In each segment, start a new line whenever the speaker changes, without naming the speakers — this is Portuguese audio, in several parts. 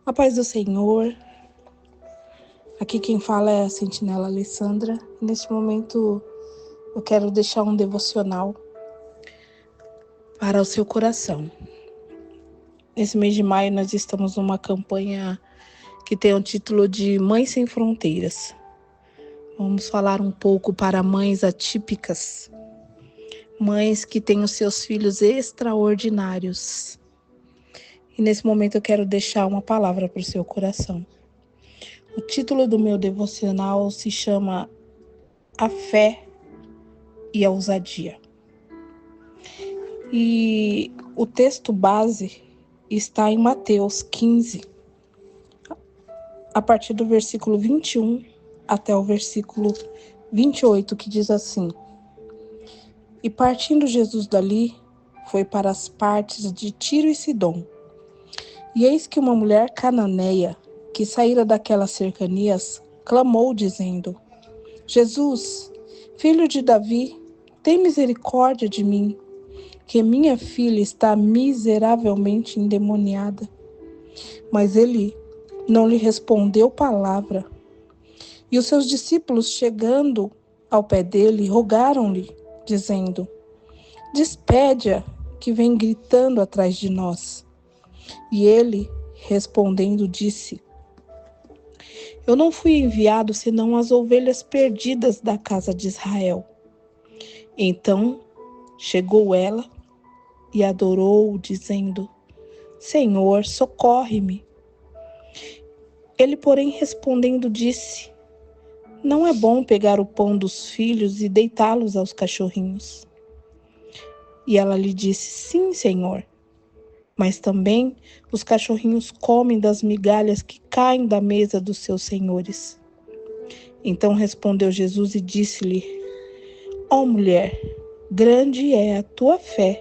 A paz do Senhor, aqui quem fala é a Sentinela Alessandra. Neste momento eu quero deixar um devocional para o seu coração. Nesse mês de maio nós estamos numa campanha que tem o título de Mães Sem Fronteiras. Vamos falar um pouco para mães atípicas, mães que têm os seus filhos extraordinários. E nesse momento eu quero deixar uma palavra para o seu coração. O título do meu devocional se chama A Fé e a Ousadia. E o texto base está em Mateus 15, a partir do versículo 21 até o versículo 28, que diz assim: E partindo Jesus dali, foi para as partes de Tiro e Sidom. E eis que uma mulher cananeia, que saíra daquelas cercanias, clamou, dizendo: Jesus, filho de Davi, tem misericórdia de mim, que minha filha está miseravelmente endemoniada. Mas ele não lhe respondeu palavra. E os seus discípulos, chegando ao pé dele, rogaram-lhe, dizendo: Despede-a, que vem gritando atrás de nós. E ele, respondendo, disse: Eu não fui enviado senão as ovelhas perdidas da casa de Israel. Então chegou ela e adorou, dizendo: Senhor, socorre-me. Ele, porém, respondendo, disse: Não é bom pegar o pão dos filhos e deitá-los aos cachorrinhos. E ela lhe disse: Sim, Senhor. Mas também os cachorrinhos comem das migalhas que caem da mesa dos seus senhores. Então respondeu Jesus e disse-lhe: Ó mulher, grande é a tua fé.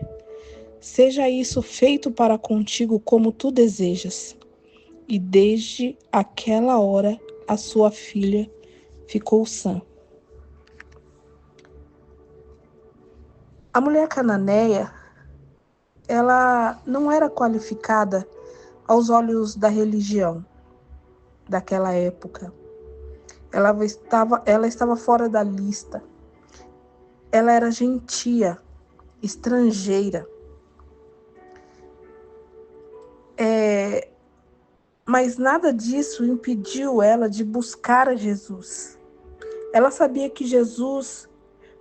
Seja isso feito para contigo como tu desejas. E desde aquela hora a sua filha ficou sã. A mulher cananeia, ela não era qualificada aos olhos da religião daquela época. Ela estava fora da lista. Ela era gentia, estrangeira. Mas nada disso impediu ela de buscar a Jesus. Ela sabia que Jesus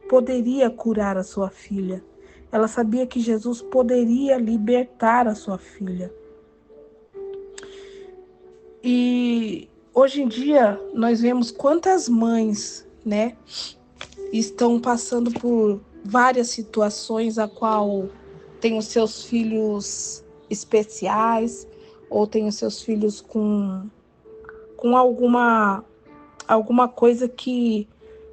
poderia curar a sua filha. Ela sabia que Jesus poderia libertar a sua filha. E hoje em dia nós vemos quantas mães, estão passando por várias situações a qual tem os seus filhos especiais ou tem os seus filhos com alguma coisa que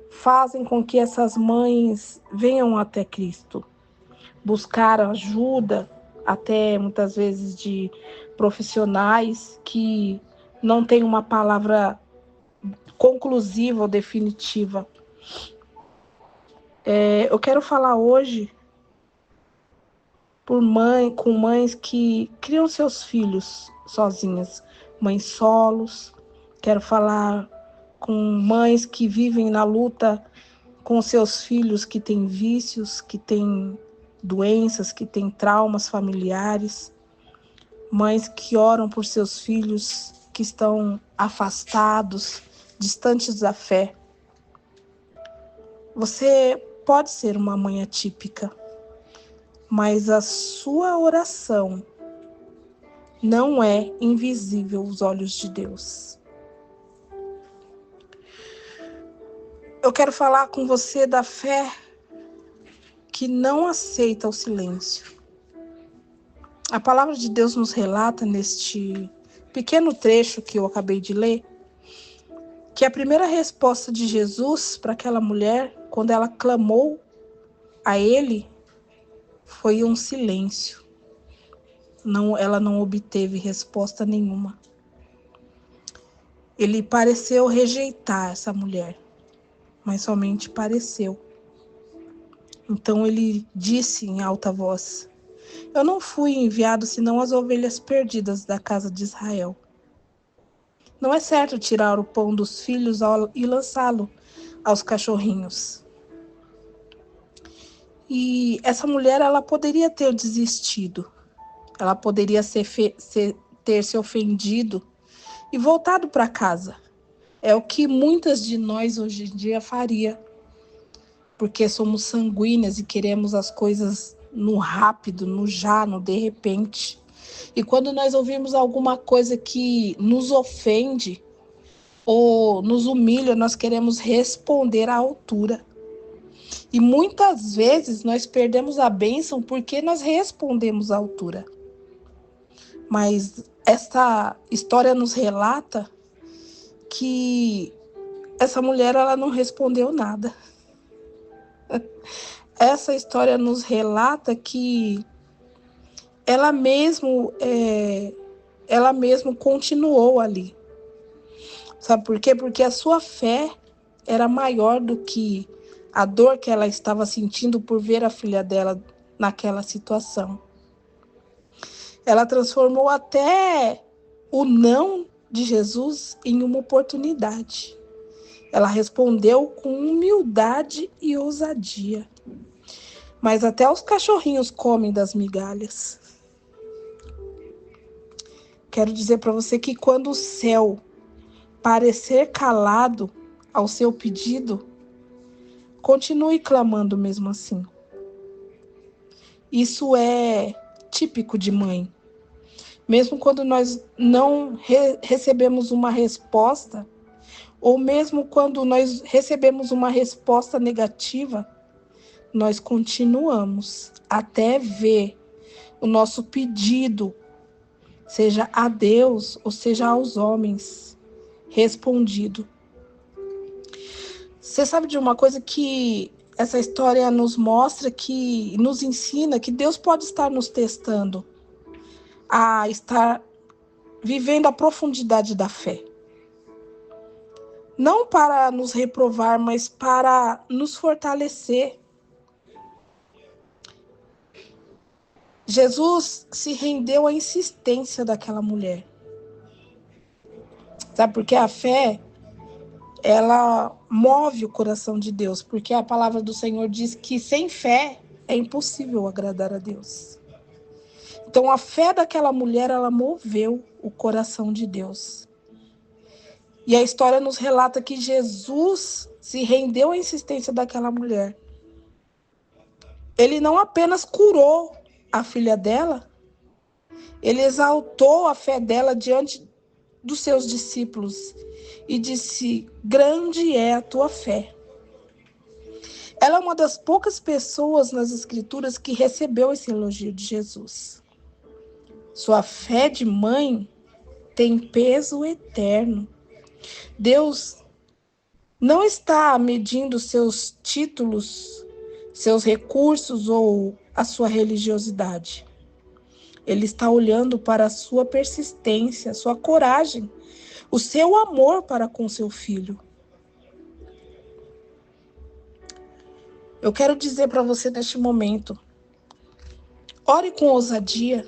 fazem com que essas mães venham até Cristo, buscar ajuda, até muitas vezes de profissionais que não têm uma palavra conclusiva ou definitiva. Eu quero falar hoje com mães que criam seus filhos sozinhas, mães solos. Quero falar com mães que vivem na luta com seus filhos que têm vícios, que têm doenças, que têm traumas familiares. Mães que oram por seus filhos que estão afastados, distantes da fé. Você pode ser uma mãe atípica, mas a sua oração não é invisível aos olhos de Deus. Eu quero falar com você da fé que não aceita o silêncio. A palavra de Deus nos relata neste pequeno trecho que eu acabei de ler, que a primeira resposta de Jesus para aquela mulher, quando ela clamou a ele, foi um silêncio. Ela não obteve resposta nenhuma. Ele pareceu rejeitar essa mulher, mas somente pareceu. Então ele disse em alta voz: Eu não fui enviado senão as ovelhas perdidas da casa de Israel. Não é certo tirar o pão dos filhos e lançá-lo aos cachorrinhos. E essa mulher, ela poderia ter desistido. Ela poderia ter se ofendido e voltado para casa. É o que muitas de nós hoje em dia faria, porque somos sanguíneas e queremos as coisas no rápido, no já, no de repente. E quando nós ouvimos alguma coisa que nos ofende ou nos humilha, nós queremos responder à altura. E muitas vezes nós perdemos a bênção porque nós respondemos à altura. Mas esta história nos relata que essa mulher, ela não respondeu nada. Essa história nos relata que ela mesmo continuou ali. Sabe por quê? Porque a sua fé era maior do que a dor que ela estava sentindo por ver a filha dela naquela situação. Ela transformou até o não de Jesus em uma oportunidade. Ela respondeu com humildade e ousadia. Mas até os cachorrinhos comem das migalhas. Quero dizer para você que quando o céu parecer calado ao seu pedido, continue clamando mesmo assim. Isso é típico de mãe. Mesmo quando nós não recebemos uma resposta, ou mesmo quando nós recebemos uma resposta negativa, nós continuamos até ver o nosso pedido, seja a Deus ou seja aos homens, respondido. Você sabe de uma coisa que essa história nos mostra, que nos ensina que Deus pode estar nos testando a estar vivendo a profundidade da fé. Não para nos reprovar, mas para nos fortalecer. Jesus se rendeu à insistência daquela mulher. Sabe por quê? A fé, ela move o coração de Deus, porque a palavra do Senhor diz que sem fé é impossível agradar a Deus. Então a fé daquela mulher, ela moveu o coração de Deus. E a história nos relata que Jesus se rendeu à insistência daquela mulher. Ele não apenas curou a filha dela, ele exaltou a fé dela diante dos seus discípulos e disse: grande é a tua fé. Ela é uma das poucas pessoas nas Escrituras que recebeu esse elogio de Jesus. Sua fé de mãe tem peso eterno. Deus não está medindo seus títulos, seus recursos ou a sua religiosidade. Ele está olhando para a sua persistência, a sua coragem, o seu amor para com seu filho. Eu quero dizer para você neste momento, ore com ousadia,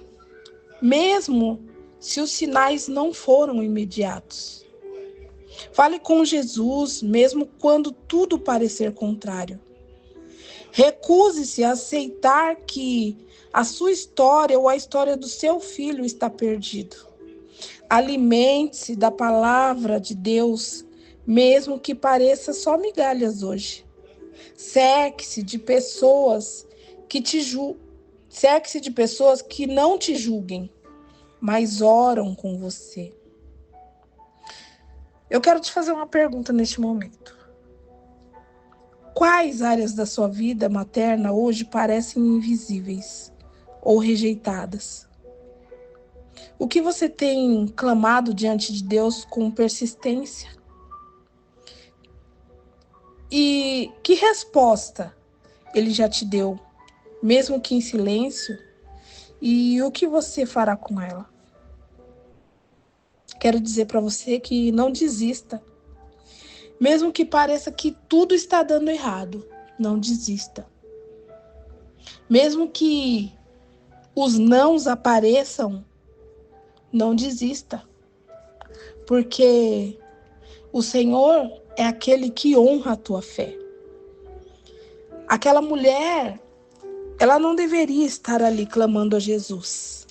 mesmo se os sinais não foram imediatos. Fale com Jesus, mesmo quando tudo parecer contrário. Recuse-se a aceitar que a sua história ou a história do seu filho está perdido. Alimente-se da palavra de Deus, mesmo que pareça só migalhas hoje. Cerque-se de pessoas cerque-se de pessoas que não te julguem, mas oram com você. Eu quero te fazer uma pergunta neste momento. Quais áreas da sua vida materna hoje parecem invisíveis ou rejeitadas? O que você tem clamado diante de Deus com persistência? E que resposta Ele já te deu, mesmo que em silêncio? E o que você fará com ela? Quero dizer para você que não desista. Mesmo que pareça que tudo está dando errado, não desista. Mesmo que os nãos apareçam, não desista. porque o Senhor é aquele que honra a tua fé. Aquela mulher, ela não deveria estar ali clamando a Jesus,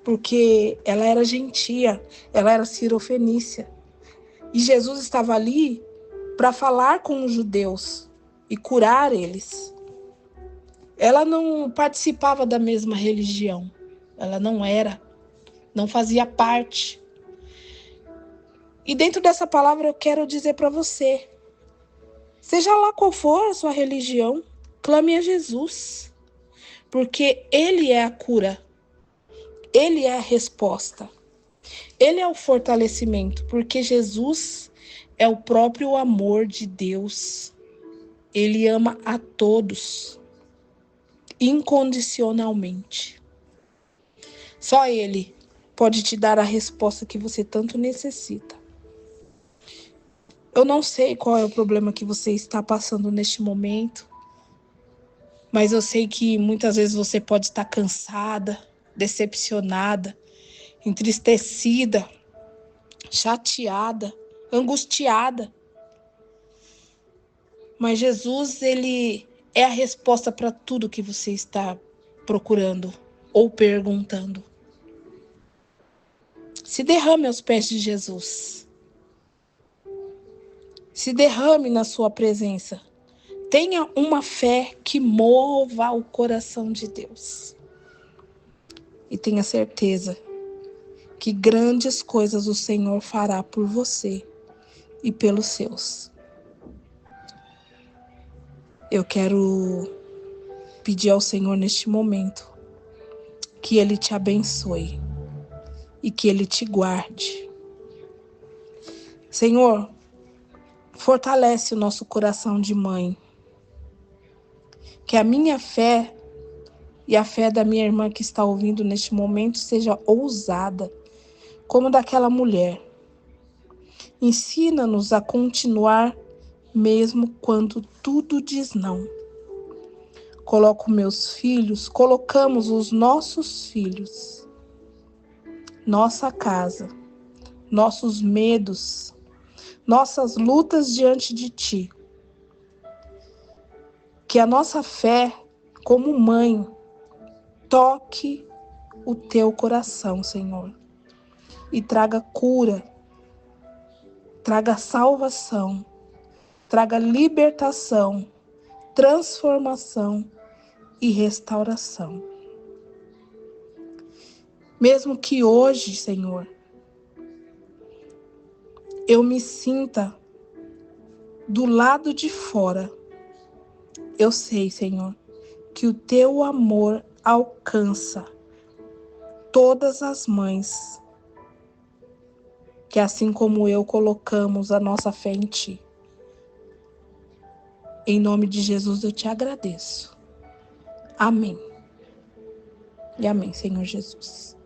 porque ela era gentia, ela era cirofenícia. E Jesus estava ali para falar com os judeus e curar eles. Ela não participava da mesma religião, ela não fazia parte. E dentro dessa palavra eu quero dizer para você, seja lá qual for a sua religião, clame a Jesus, porque Ele é a cura, Ele é a resposta, Ele é o fortalecimento, porque Jesus é o próprio amor de Deus. Ele ama a todos, incondicionalmente. Só Ele pode te dar a resposta que você tanto necessita. Eu não sei qual é o problema que você está passando neste momento, mas eu sei que muitas vezes você pode estar cansada, decepcionada, entristecida, chateada, angustiada. Mas Jesus, Ele é a resposta para tudo que você está procurando ou perguntando. Se derrame aos pés de Jesus. Se derrame na sua presença. Tenha uma fé que mova o coração de Deus. E tenha certeza que grandes coisas o Senhor fará por você e pelos seus. Eu quero pedir ao Senhor neste momento que Ele te abençoe e que Ele te guarde. Senhor, fortalece o nosso coração de mãe. Que a minha fé e a fé da minha irmã que está ouvindo neste momento seja ousada, como daquela mulher. Ensina-nos a continuar mesmo quando tudo diz não. Colocamos os nossos filhos, nossa casa, nossos medos, nossas lutas diante de Ti. Que a nossa fé, como mãe, toque o Teu coração, Senhor, e traga cura, traga salvação, traga libertação, transformação e restauração. Mesmo que hoje, Senhor, eu me sinta do lado de fora, eu sei, Senhor, que o Teu amor alcança todas as mães, que assim como eu colocamos a nossa fé em Ti. Em nome de Jesus eu te agradeço. Amém. E amém, Senhor Jesus.